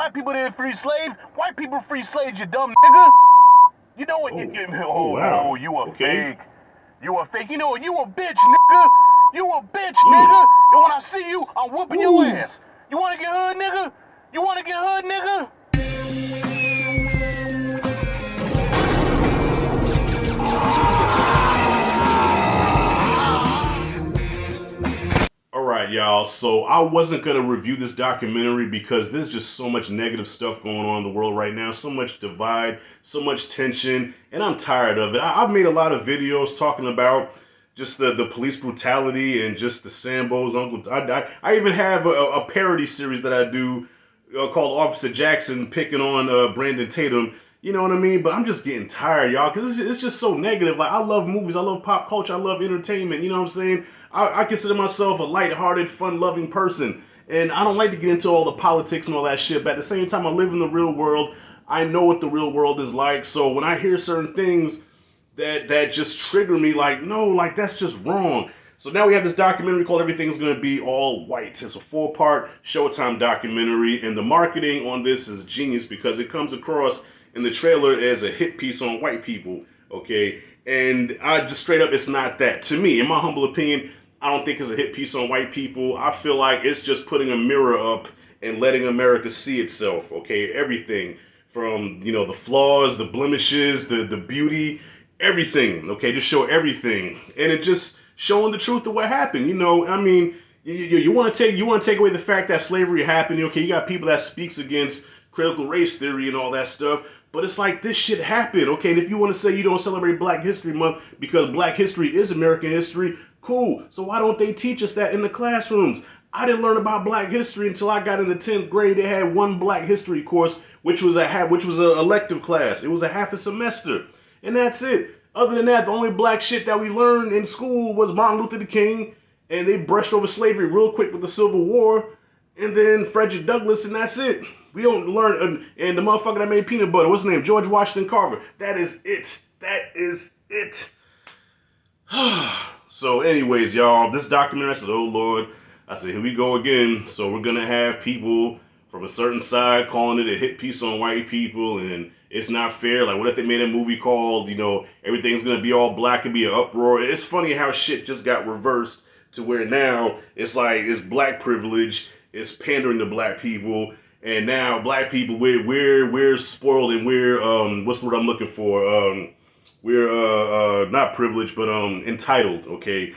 Black people didn't free slaves. White people free slaves, you dumb nigga. You know what? Oh, oh Oh, wow. you a Okay. fake. You a fake. You know what? You a bitch, nigga. You a bitch, nigga. And when I see you, I'm whooping your Ooh. ass. You wanna get hood, nigga? You wanna get hood, nigga? All right, y'all. So I wasn't gonna review this documentary because there's just so much negative stuff going on in the world right now, so much divide, so much tension, and I'm tired of it. I've made a lot of videos talking about just the police brutality and just the Sambos. I even have a parody series that I do called Officer Jackson picking on Brandon Tatum. You know what I mean? But I'm just getting tired, y'all, because it's just so negative. Like, I love movies, I love pop culture, I love entertainment. You know what I'm saying? I consider myself a lighthearted, fun-loving person, and I don't like to get into all the politics and all that shit. But at the same time, I live in the real world. I know what the real world is like. So when I hear certain things that just trigger me, like, no, like, that's just wrong. So now we have this documentary called Everything's Gonna Be All White. It's a 4-part Showtime documentary, and the marketing on this is genius because it comes across in the trailer as a hit piece on white people, okay? And I just straight up, it's not that. To me, in my humble opinion, I don't think it's a hit piece on white people. I feel like it's just putting a mirror up and letting America see itself, okay? Everything from, you know, the flaws, the blemishes, the beauty, everything, okay? Just show everything. And it just showing the truth of what happened. You know, I mean, you want to take away the fact that slavery happened. Okay, you got people that speaks against critical race theory and all that stuff, but it's like this shit happened. Okay, and if you want to say you don't celebrate Black History Month because Black history is American history, cool. So why don't they teach us that in the classrooms? I didn't learn about Black history until I got in the 10th grade. They had one Black history course, which was an elective class. It was a half a semester, and that's it. Other than that, the only Black shit that we learned in school was Martin Luther King, and they brushed over slavery real quick with the Civil War, and then Frederick Douglass, and that's it. We don't learn, and the motherfucker that made peanut butter, what's his name? George Washington Carver. That is it. That is it. So anyways, y'all, this documentary, I said, oh Lord, I said, here we go again. So we're going to have people from a certain side calling it a hit piece on white people, and it's not fair. Like, what if they made a movie called, you know, Everything's Gonna Be All Black and be an uproar? It's funny how shit just got reversed to where now it's like, it's black privilege, it's pandering to black people, and now black people, we're spoiled, and we're, what's the word I'm looking for? We're not privileged, but entitled, okay?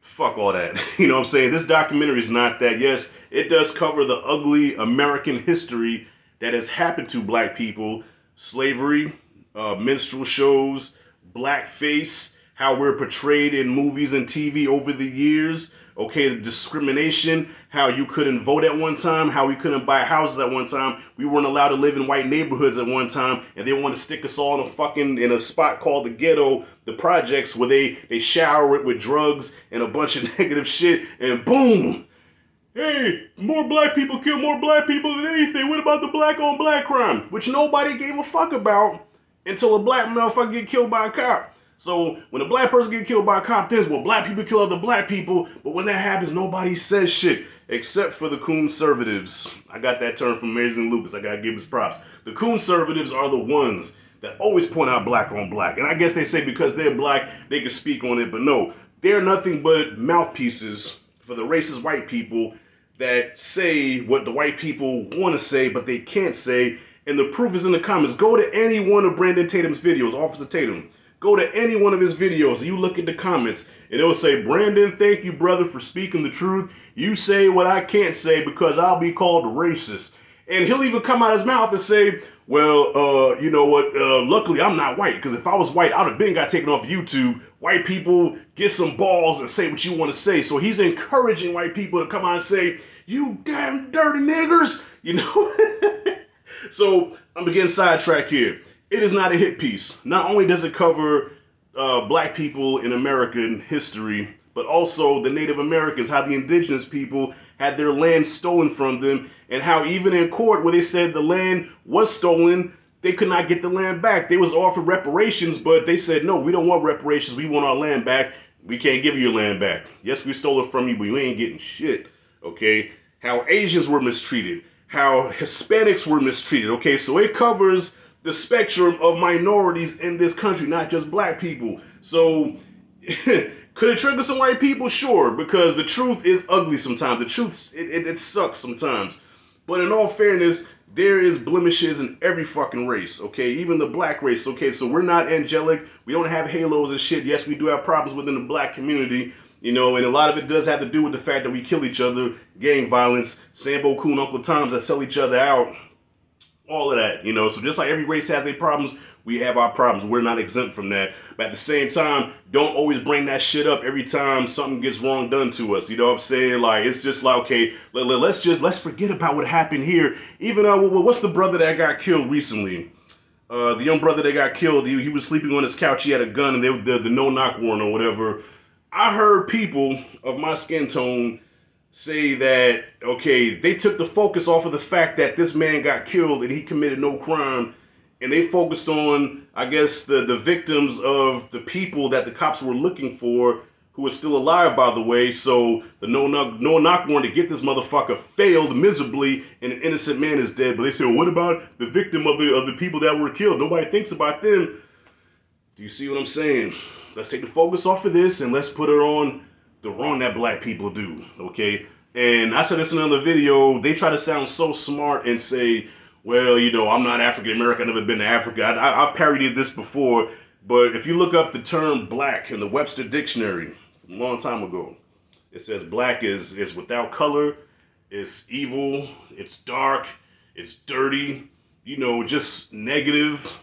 Fuck all that. You know what I'm saying? This documentary is not that. Yes, it does cover the ugly American history that has happened to black people. Slavery, minstrel shows, blackface, how we're portrayed in movies and TV over the years. Okay, the discrimination, how you couldn't vote at one time, how we couldn't buy houses at one time. We weren't allowed to live in white neighborhoods at one time, and they want to stick us all in a spot called the ghetto, the projects, where they shower it with drugs and a bunch of negative shit, and boom! Hey, more black people kill more black people than anything. What about the black on black crime? Which nobody gave a fuck about until a black motherfucker get killed by a cop. So when a black person get killed by a cop, this, well, black people kill other black people, but when that happens, nobody says shit, except for the conservatives. I got that term from Amazing Lucas. I gotta give his props. The conservatives are the ones that always point out black on black. And I guess they say because they're black, they can speak on it, but no. They're nothing but mouthpieces for the racist white people that say what the white people want to say, but they can't say. And the proof is in the comments. Go to any one of Brandon Tatum's videos, Officer Tatum. Go to any one of his videos and you look at the comments and it'll say, Brandon, thank you, brother, for speaking the truth. You say what I can't say because I'll be called racist. And he'll even come out his mouth and say, well, you know what, luckily I'm not white, because if I was white, I'd have been got taken off YouTube. White people, get some balls and say what you want to say. So he's encouraging white people to come out and say, you damn dirty niggers, you know? So I'm getting sidetracked here. It is not a hit piece. Not only does it cover black people in American history, but also the Native Americans, how the indigenous people had their land stolen from them, and how even in court where they said the land was stolen, they could not get the land back. They was offered reparations, but they said, no, we don't want reparations. We want our land back. We can't give you your land back. Yes, we stole it from you, but you ain't getting shit, okay? How Asians were mistreated, how Hispanics were mistreated. Okay, so it covers the spectrum of minorities in this country, not just black people. So could it trigger some white people? Sure, because the truth is ugly sometimes. The truth, it sucks sometimes. But in all fairness, there is blemishes in every fucking race, okay? Even the black race, okay? So we're not angelic. We don't have halos and shit. Yes, we do have problems within the black community, you know, and a lot of it does have to do with the fact that we kill each other, gang violence, Sambo Coon, Uncle Toms that sell each other out, all of that, you know. So just like every race has their problems, we have our problems. We're not exempt from that. But at the same time, don't always bring that shit up every time something gets wrong done to us. You know what I'm saying? Like, it's just like, okay, let's forget about what happened here. Even, what's the brother that got killed recently? The young brother that got killed, he was sleeping on his couch, he had a gun, and the no-knock warrant or whatever. I heard people of my skin tone say that, okay, they took the focus off of the fact that this man got killed and he committed no crime, and they focused on, I guess, the victims of the people that the cops were looking for, who are still alive, by the way. So the no-knock warrant to get this motherfucker failed miserably, and an innocent man is dead. But they say, well, what about the victim of the people that were killed? Nobody thinks about them. Do you see what I'm saying? Let's take the focus off of this and let's put it on the wrong that black people do, okay? And I said this in another video. They try to sound so smart and say, well, you know, I'm not African American. I've never been to Africa. I've parodied this before, but if you look up the term black in the Webster Dictionary from a long time ago, it says black is without color, it's evil, it's dark, it's dirty, you know, just negative.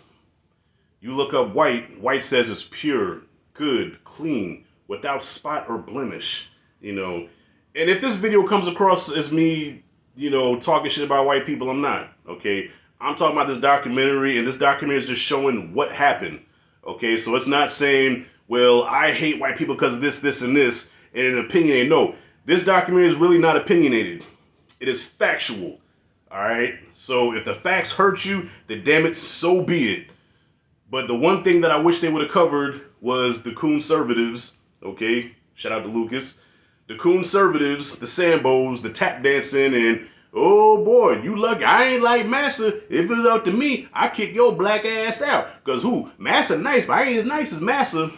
You look up white, white says it's pure, good, clean, without spot or blemish, you know. And if this video comes across as me, you know, talking shit about white people, I'm not, okay? I'm talking about this documentary, and this documentary is just showing what happened, okay? So it's not saying, well, I hate white people because of this, this, and this, and an opinionated. No, this documentary is really not opinionated. It is factual, all right? So if the facts hurt you, then damn it, so be it. But the one thing that I wish they would have covered was the conservatives, okay? Shout out to Lucas. The conservatives, the Sambos, the tap dancing, and oh boy, you lucky. I ain't like Massa. If it was up to me, I'd kick your black ass out. Because who? Massa nice, but I ain't as nice as Massa.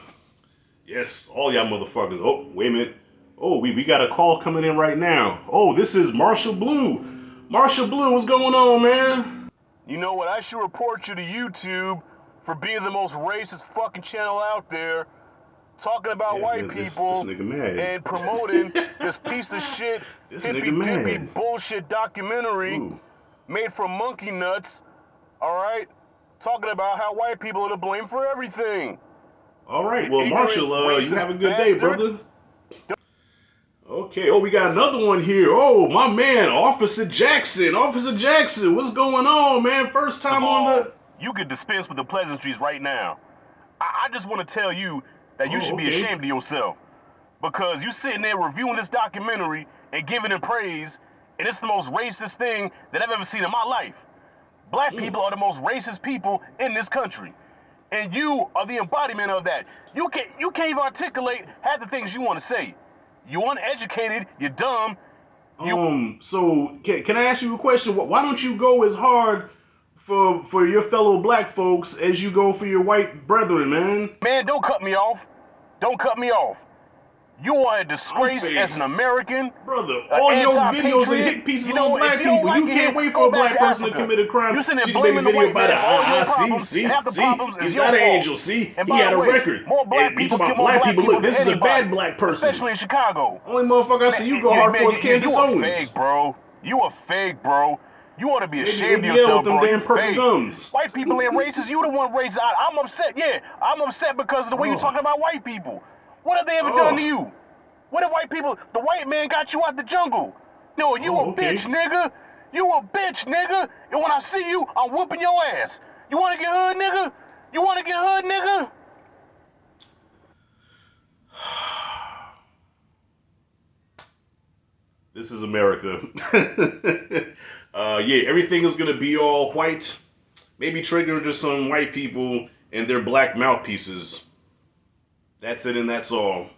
Yes, all y'all motherfuckers. Oh, wait a minute. Oh, we got a call coming in right now. Oh, this is Marshall Blue. Marshall Blue, what's going on, man? You know what? I should report you to YouTube for being the most racist fucking channel out there. Talking about white people this nigga mad. And promoting this piece of shit, hippy-dippy bullshit documentary made from monkey nuts, alright? Talking about how white people are to blame for everything. Alright, well, Marshall, you have a good day, brother. Okay, oh, we got another one here. Oh, my man, Officer Jackson. Officer Jackson, what's going on, man? First time on the... You could dispense with the pleasantries right now. I just want to tell you that you should be ashamed of yourself. Because you sitting there reviewing this documentary and giving it praise, and it's the most racist thing that I've ever seen in my life. Black people are the most racist people in this country. And you are the embodiment of that. You can't even articulate half the things you want to say. You're uneducated, you're dumb. So can I ask you a question? Why don't you go as hard for your fellow black folks as you go for your white brethren, man? Man, don't cut me off. Don't cut me off. You are a disgrace as an American. Brother, all your videos and hit pieces on black people. You can't wait for a black person to commit a crime. You sitting there so you make a video about it. See, he's not an angel. See, he had a record. More black people about black people. Look, this is a bad black person. Especially in Chicago. Only motherfucker I see you go hard for is Candace Owens. You a fake, bro. You a fake, bro. You ought to be ashamed of yourself, bro. You fake. White people ain't racist. You the one racist. I'm upset. Yeah, I'm upset because of the way you're talking about white people. What have they ever done to you? What if white people, the white man got you out the jungle? No, you a bitch, nigga. You a bitch, nigga. And when I see you, I'm whooping your ass. You want to get hood, nigga? You want to get hood, nigga? This is America. Yeah, everything is going to be all white. Maybe triggering to some white people and their black mouthpieces. That's it and that's all.